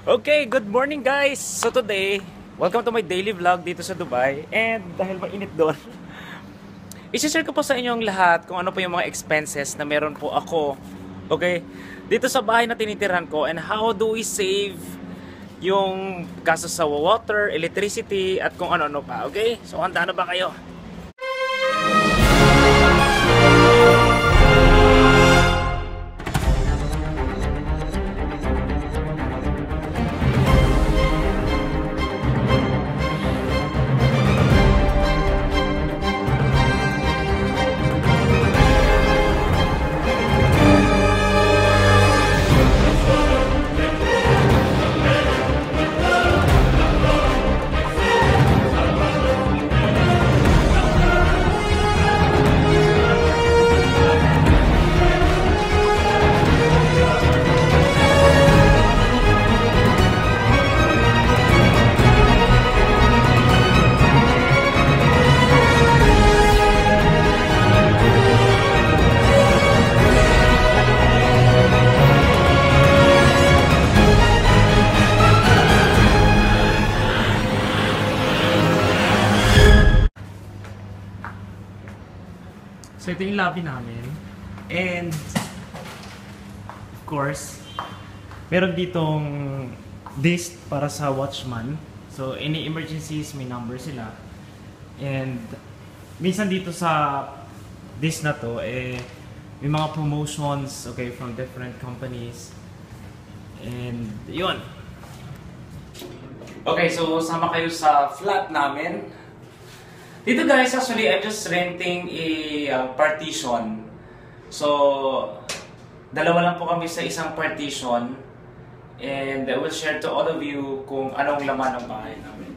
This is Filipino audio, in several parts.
Okay, good morning guys! So today, welcome to my daily vlog dito sa Dubai. And dahil mainit doon, isi-share ko po sa inyong lahat kung ano po yung mga expenses na meron po ako. Okay? Dito sa bahay na tinitirahan ko, and how do we save yung gastos sa water, electricity, at kung ano-ano pa. Okay? So handa na ba kayo? So ito yung lobby namin. And of course, meron ditong disc para sa watchman. So any emergencies, may number sila. And minsan dito sa disc na to, may mga promotions, okay, from different companies. And yun. Okay, so sama kayo sa flat namin. Dito guys, actually, I'm just renting a partition. So, dalawa lang po kami sa isang partition. And I will share to all of you kung anong laman ng bahay namin.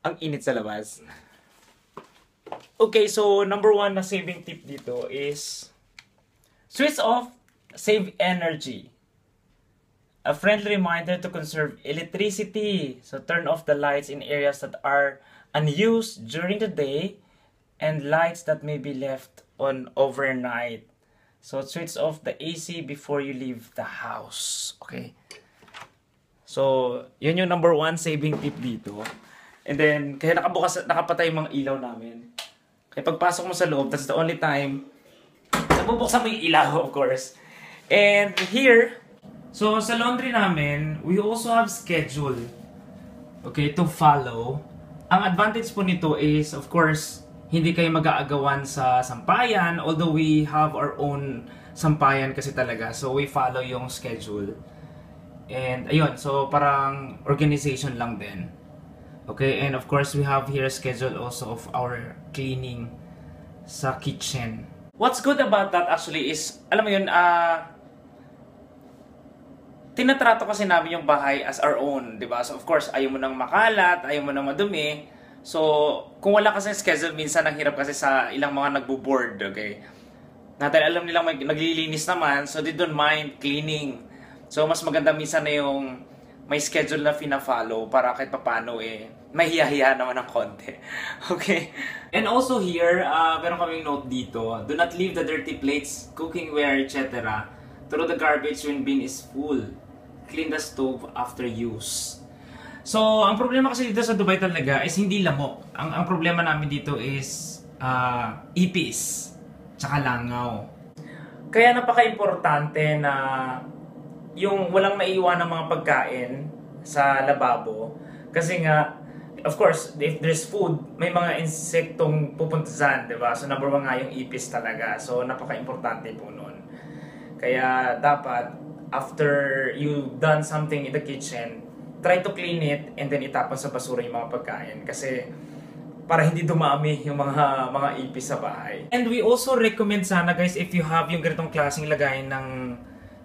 Ang init sa labas. Okay, so number one na saving tip dito is switch off, save energy. A friendly reminder to conserve electricity. So turn off the lights in areas that are unused during the day and lights that may be left on overnight. So switch off the AC before you leave the house. Okay. So yun yung number one saving tip dito. And then kaya nakapatay yung mga ilaw namin. Kaya pagpasok mo sa loob, that's the only time nabubuksan mo yung ilaw, of course. And here, so sa laundry namin, we also have schedule, okay, to follow. Ang advantage po nito is, of course, hindi kayo mag-aagawan sa sampayan, although we have our own sampayan kasi talaga. So we follow yung schedule. And ayun, so parang organization lang din. Okay, and of course, we have here a schedule also of our cleaning sa kitchen. What's good about that actually is, alam mo yun, tinatrato kasi namin yung bahay as our own, di ba? So of course, ayaw mo nang makalat, ayaw mo nang madumi. So, kung wala kasi schedule, minsan ang hirap kasi sa ilang mga nagbo-board, okay? Natin alam nilang naglilinis naman, so they don't mind cleaning. So, mas maganda minsan na yung may schedule na fina-follow para kahit papano may hiya-hiya naman ng konti. Okay? And also here, meron kaming note dito. Do not leave the dirty plates, cookingware, etc. Throw the garbage when bin is full. Clean the stove after use. So, ang problema kasi dito sa Dubai talaga is hindi lamok. Ang problema namin dito is ipis, tsaka langaw. Kaya napaka-importante na yung walang naiiwan ng mga pagkain sa lababo. Kasi nga, of course, if there's food, may mga insektong pupunta dyan, diba? So, number one nga yung ipis talaga. So, napaka-importante po nun. Kaya, dapat, after you've done something in the kitchen, try to clean it and then itapon sa basura yung mga pagkain. Kasi, para hindi dumami yung mga ipis sa bahay. And we also recommend sana, guys, if you have yung ganitong klaseng lagayan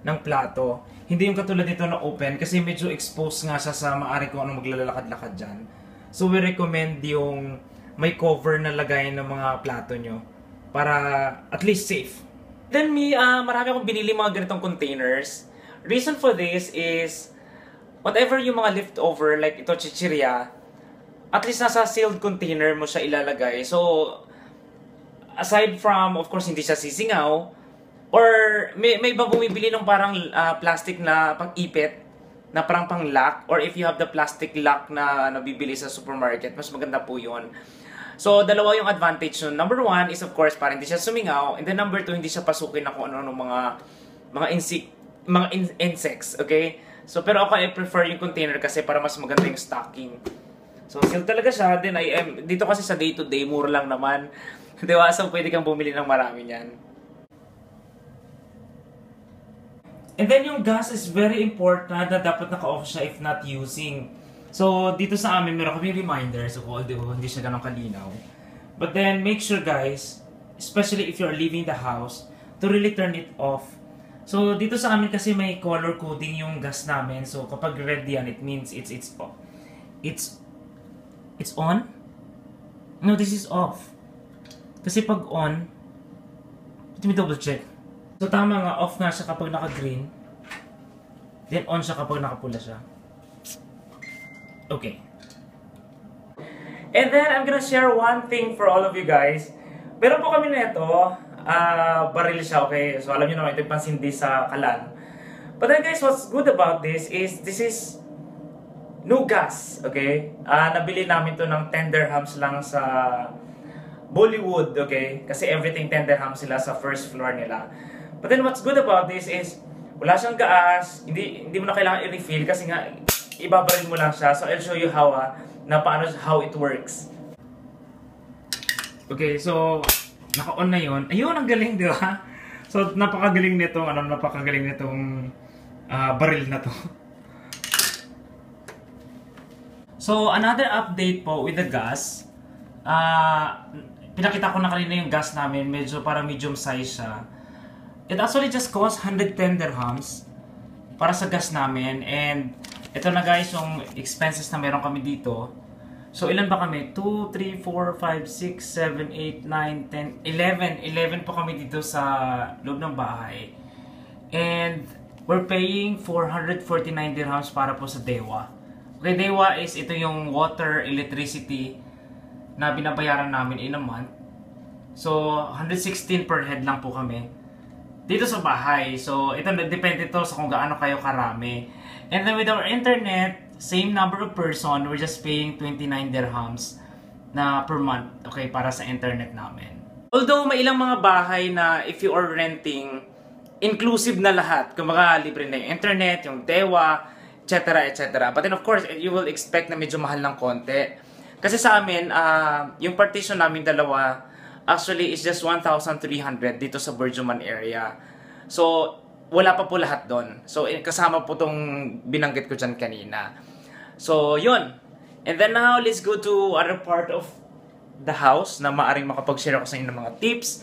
ng plato, hindi yung katulad dito na open kasi medyo exposed nga siya sa maaari kung anong maglalakad-lakad dyan. So we recommend yung may cover na lagayan ng mga plato nyo para at least safe. Then marami akong binili mga ganitong containers. Reason for this is whatever yung mga leftover, like ito chichirya, at least nasa sealed container mo siya ilalagay. So, aside from, of course, hindi siya sisingaw, or may iba bumibili ng parang plastic na pang-ipit, na parang pang-lock, or if you have the plastic lock na nabibili sa supermarket, mas maganda po yun. So, dalawa yung advantage nun. Number one is, of course, para hindi siya sumingaw, and then number two, hindi siya pasukin na kung ano-ano mga insects, okay? So, pero ako, I prefer yung container kasi para mas maganda yung stocking. So, sealed talaga siya. Then, dito kasi sa day-to-day, mura lang naman. Diba? So, pwede kang bumili ng marami niyan. And then yung gas is very important na dapat naka-off siya if not using. So dito sa amin meron kami reminder, so although hindi siya ganun kalinaw. But then make sure guys, especially if you're leaving the house, to really turn it off. So dito sa amin kasi may color coding yung gas namin. So kapag red yan, it means it's on. No, this is off. Kasi pag on, let me double check. So tama nga, off na siya kapag naka-green. Then on siya kapag nakapula siya. Okay. And then I'm gonna share one thing for all of you guys. Meron po kami nito, baril siya, okay? So alam niyo naman, ito yung pansindi sa kalan. But then guys, what's good about this is no gas, okay? Nabili namin to ng 10 dirhams lang sa Bollywood, okay? Kasi everything 10 dirhams sila sa first floor nila. But then what's good about this is wala siyang gas, hindi mo na kailangan i-refill kasi nga ibabaril mo lang siya. So I'll show you how how it works. Okay, so naka-on na 'yon. Ayun, ang galing, di ba? So napakagaling nitong baril na to. So another update po with the gas. Pinakita ko na kanina yung gas namin, medyo parang medium size siya. It actually just cost 110 dirhams para sa gas namin. And ito na guys yung expenses na meron kami dito. So ilan ba kami? 2, 3, 4, 5, 6, 7, 8, 9, 10, 11 po kami dito sa loob ng bahay. And we're paying 449 dirhams para po sa Dewa. Okay, Dewa is ito yung water, electricity na binabayaran namin in a month. So 116 per head lang po kami dito sa bahay. So, ito depende to sa kung gaano kayo karami. And then with our internet, same number of person, we're just paying 29 dirhams na per month, okay, para sa internet namin. Although may ilang mga bahay na if you are renting, inclusive na lahat. Kumbaga, libre na yung internet, yung dewa, etc. etc. But then of course, you will expect na medyo mahal ng konti. Kasi sa amin, yung partition namin dalawa, actually, it's just 1,300 dito sa Burjuman area. So, wala pa po lahat doon. So, kasama po tong binanggit ko dyan kanina. So, yun. And then now, let's go to other part of the house na maaring makapag-share ako sa inyo ng mga tips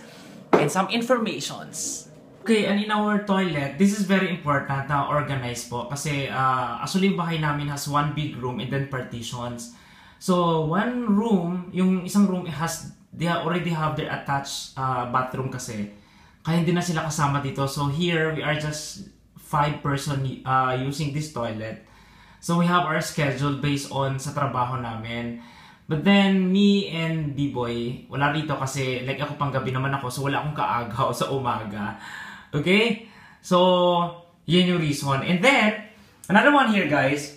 and some informations. Okay, and in our toilet, this is very important na organize po. Kasi, actually, yung bahay namin has one big room and then partitions. So, one room, yung isang room they already have their attached bathroom kasi. Kaya hindi na sila kasama dito. So here, we are just 5 person using this toilet. So we have our schedule based on sa trabaho namin. But then, me and B-Boy, wala rito kasi like ako pang gabi naman ako. So wala akong kaagaw sa umaga. Okay? So, yun yung reason. And then, another one here guys.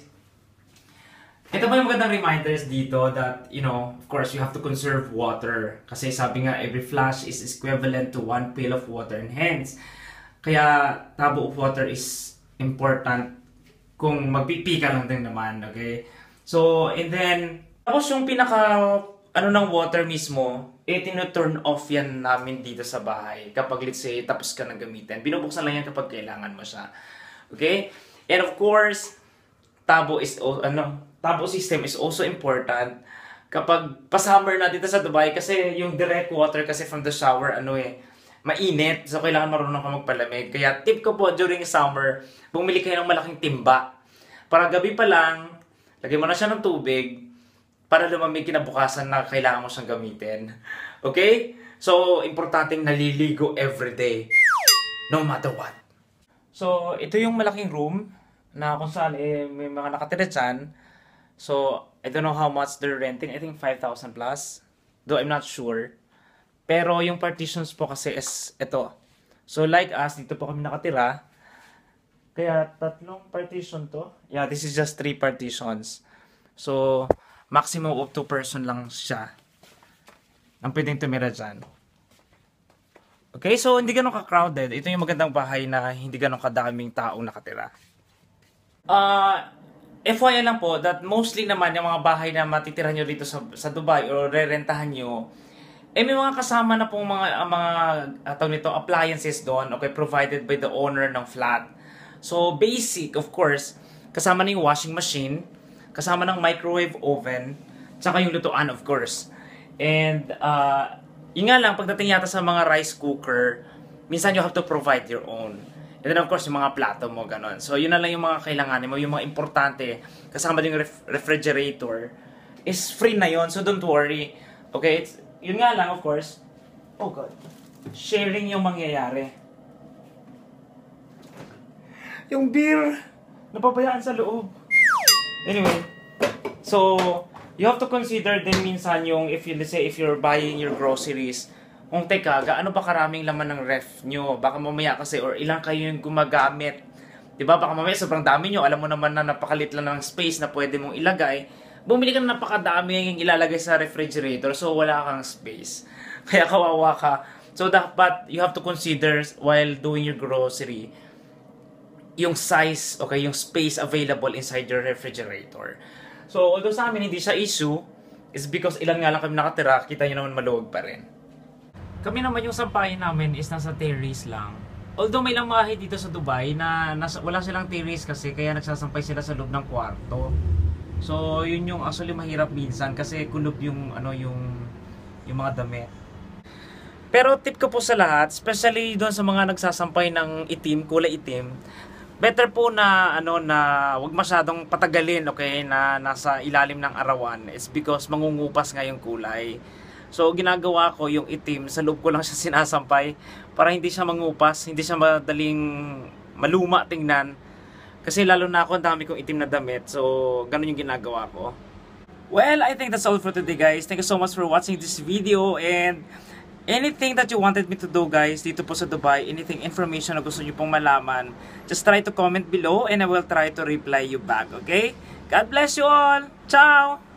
Ito pa yung magandang reminders dito that, you know, of course, you have to conserve water. Kasi sabi nga, every flash is equivalent to 1 pail of water. And hence, kaya tabo of water is important kung magpipi ka lang din naman, okay? So, and then, tapos yung ng water mismo, tino-turn off yan namin dito sa bahay. Kapag, let's say, tapos ka na gamitin. Binubuksan lang yan kapag kailangan mo siya. Okay? And of course, tabo system is also important kapag pa-summer na dito sa Dubai kasi yung direct water kasi from the shower mainit, so kailangan marunong ka magpalamig. Kaya tip ko po during summer, bumili kayo ng malaking timba para gabi pa lang lagay mo na siya ng tubig para lumamig kinabukasan na kailangan mo siyang gamitin. Okay? So importanteng naliligo everyday no matter what. So ito yung malaking room na kung saan may mga nakatira dyan. So, I don't know how much they're renting. I think 5,000 plus. Though I'm not sure. Pero yung partitions po kasi is ito. So like us, dito po kami nakatira. Kaya 3 partition to. Yeah, this is just 3 partitions. So maximum of 2 person lang siya ang pwedeng tumira dyan. Okay, so hindi ganun ka-crowded. Ito yung magandang bahay na hindi ganun kadaming taong nakatira. FYI lang po that mostly naman yung mga bahay na matitira nyo dito sa Dubai o rerentahan nyo, may mga kasama na pong tawag nito, appliances doon, okay, provided by the owner ng flat. So basic, of course, kasama na yung washing machine, kasama ng microwave oven, tsaka yung lutuan, of course. And yun nga lang, pagdating yata sa mga rice cooker, minsan you have to provide your own. And then of course, yung mga plato mo, ganon. So yun na lang yung mga kailanganin mo, yung mga importante, kasama din yung refrigerator, is free na yun, so don't worry. Okay, yun nga lang, of course, oh god, sharing yung mangyayari. Yung beer, napabayaan sa loob. Anyway, so, you have to consider din minsan yung, let's say, if you're buying your groceries, kung teka, gaano ba karaming laman ng ref nyo? Baka mamaya kasi, or ilang kayo yung gumagamit. Diba? Baka mamaya sobrang dami nyo, alam mo naman na napakalit lang ng space na pwede mong ilagay. Bumili ka na napakadami yung ilalagay sa refrigerator, so wala kang space. Kaya kawawa ka. So dapat, you have to consider while doing your grocery, yung size, okay, yung space available inside your refrigerator. So, although sa amin hindi siya issue, is because ilan nga lang kami nakatira, kita nyo naman maluwag pa rin. Kami naman yung sampahin namin is nasa terrace lang. Although may ilang bahay dito sa Dubai na wala silang terrace kasi kaya nagsasampay sila sa loob ng kwarto. So, yun yung actually mahirap minsan kasi kulob yung yung mga damit. Pero tip ko po sa lahat, especially doon sa mga nagsasampay ng itim, kulay itim, better po na na wag masyadong patagalin, okay, na nasa ilalim ng arawan. It's because mangungupas nga yung kulay. So ginagawa ko yung itim, sa loob ko lang siya sinasampay para hindi siya mangupas, hindi siya madaling maluma tingnan. Kasi lalo na ako, ang dami kong itim na damit. So ganun yung ginagawa ko. Well, I think that's all for today, guys. Thank you so much for watching this video, and anything that you wanted me to do, guys, dito po sa Dubai, anything information na gusto nyo pong malaman, just try to comment below and I will try to reply you back, okay? God bless you all! Ciao!